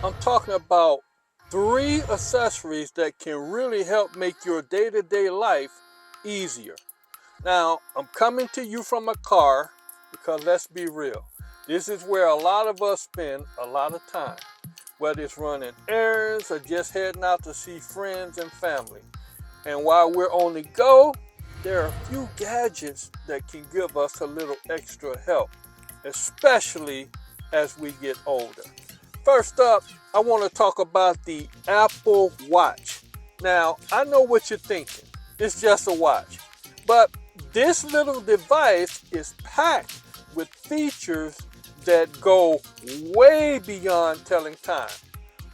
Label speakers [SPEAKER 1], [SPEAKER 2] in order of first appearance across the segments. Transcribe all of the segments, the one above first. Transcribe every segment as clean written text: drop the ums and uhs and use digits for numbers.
[SPEAKER 1] I'm talking about three accessories that can really help make your day-to-day life easier. Now, I'm coming to you from a car because let's be real. This is where a lot of us spend a lot of time, whether it's running errands or just heading out to see friends and family. And while we're on the go, there are a few gadgets that can give us a little extra help, especially as we get older. First up, I want to talk about the Apple Watch. Now, I know what you're thinking. It's just a watch. But this little device is packed with features that go way beyond telling time.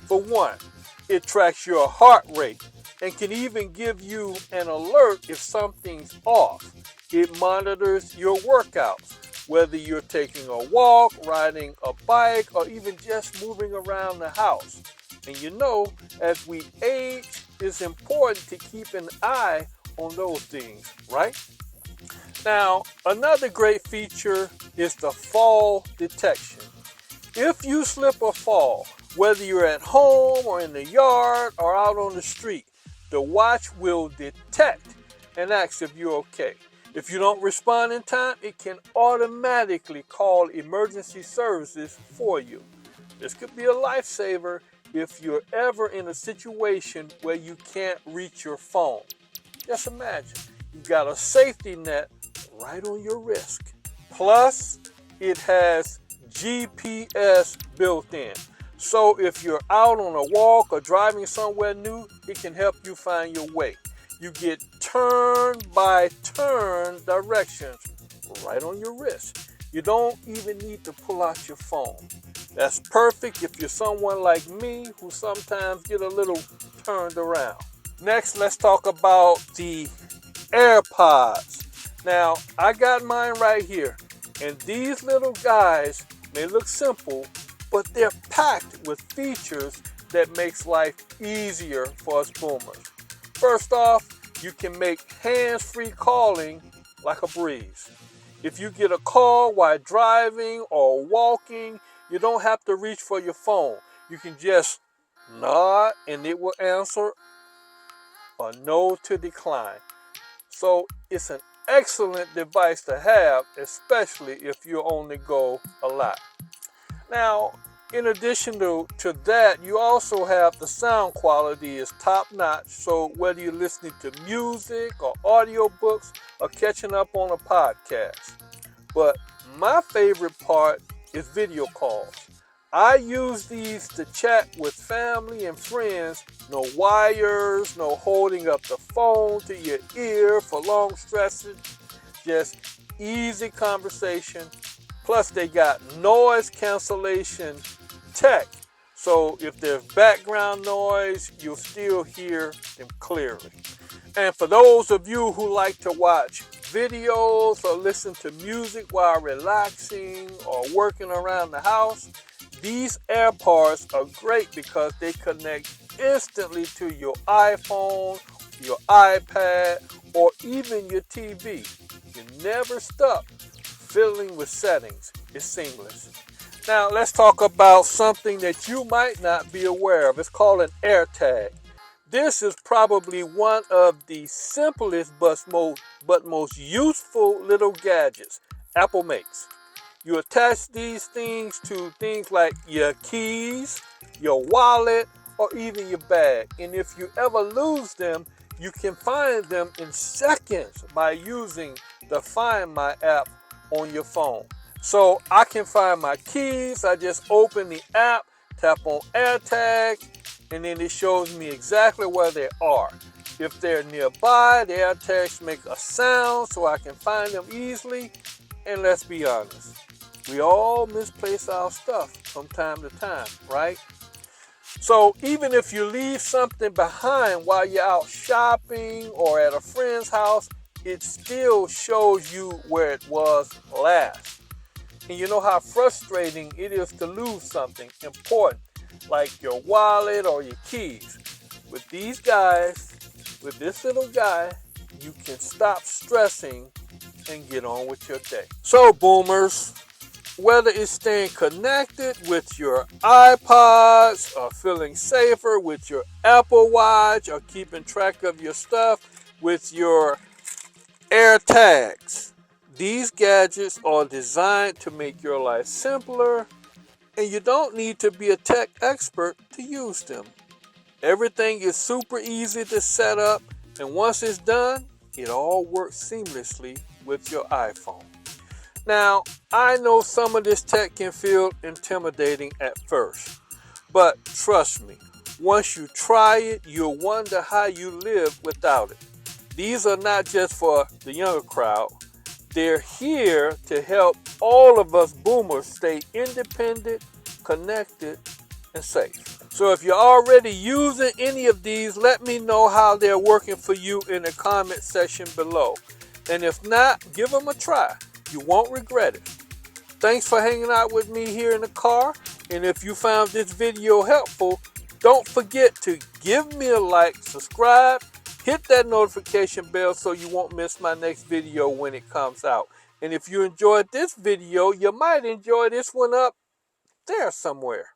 [SPEAKER 1] For one, it tracks your heart rate and can even give you an alert if something's off. It monitors your workouts, whether you're taking a walk, riding a bike, or even just moving around the house. And you know, as we age, it's important to keep an eye on those things, right? Now, another great feature is the fall detection. If you slip or fall, whether you're at home or in the yard or out on the street, the watch will detect and ask if you're okay. If you don't respond in time, it can automatically call emergency services for you. This could be a lifesaver if you're ever in a situation where you can't reach your phone. Just imagine, you've got a safety net right on your wrist. Plus, it has GPS built in. So if you're out on a walk or driving somewhere new, it can help you find your way. You get turn by turn directions right on your wrist. You don't even need to pull out your phone. That's perfect if you're someone like me who sometimes get a little turned around. Next, let's talk about the AirPods. Now, I got mine right here, and these little guys may look simple, but they're packed with features that makes life easier for us boomers. First off, you can make hands-free calling like a breeze. If you get a call while driving or walking, you don't have to reach for your phone. You can just nod and it will answer, or no to decline. So it's an excellent device to have, especially if you on the go a lot. Now, in addition to that, you also have the sound quality is top notch. So whether you're listening to music or audiobooks or catching up on a podcast. But my favorite part is video calls. I use these to chat with family and friends. No wires, no holding up the phone to your ear for long stretches. Just easy conversation. Plus, they got noise cancellation tech. So if there's background noise, you'll still hear them clearly. And for those of you who like to watch videos or listen to music while relaxing or working around the house, these AirPods are great because they connect instantly to your iPhone, your iPad, or even your TV. You're never stuck fiddling with settings. It's seamless. Now let's talk about something that you might not be aware of. It's called an AirTag. This is probably one of the simplest but most useful little gadgets Apple makes. You attach these things to things like your keys, your wallet, or even your bag. And if you ever lose them, you can find them in seconds by using the Find My app on your phone. So I can find my keys. I just open the app, tap on AirTags, and then it shows me exactly where they are. If they're nearby, the AirTags make a sound so I can find them easily. And let's be honest, we all misplace our stuff from time to time, right? So even if you leave something behind while you're out shopping or at a friend's house, it still shows you where it was last. And you know how frustrating it is to lose something important, like your wallet or your keys. With these guys, with this little guy, you can stop stressing and get on with your day. So boomers, whether it's staying connected with your iPods or feeling safer with your Apple Watch or keeping track of your stuff with your AirTags. These gadgets are designed to make your life simpler, and you don't need to be a tech expert to use them. Everything is super easy to set up, and once it's done, it all works seamlessly with your iPhone. Now, I know some of this tech can feel intimidating at first, but trust me, once you try it, you'll wonder how you live without it. These are not just for the younger crowd, they're here to help all of us boomers stay independent, connected, and safe. So if you're already using any of these, let me know how they're working for you in the comment section below. And if not, give them a try. You won't regret it. Thanks for hanging out with me here in the car. And if you found this video helpful, don't forget to give me a like, subscribe, hit that notification bell so you won't miss my next video when it comes out. And if you enjoyed this video, you might enjoy this one up there somewhere.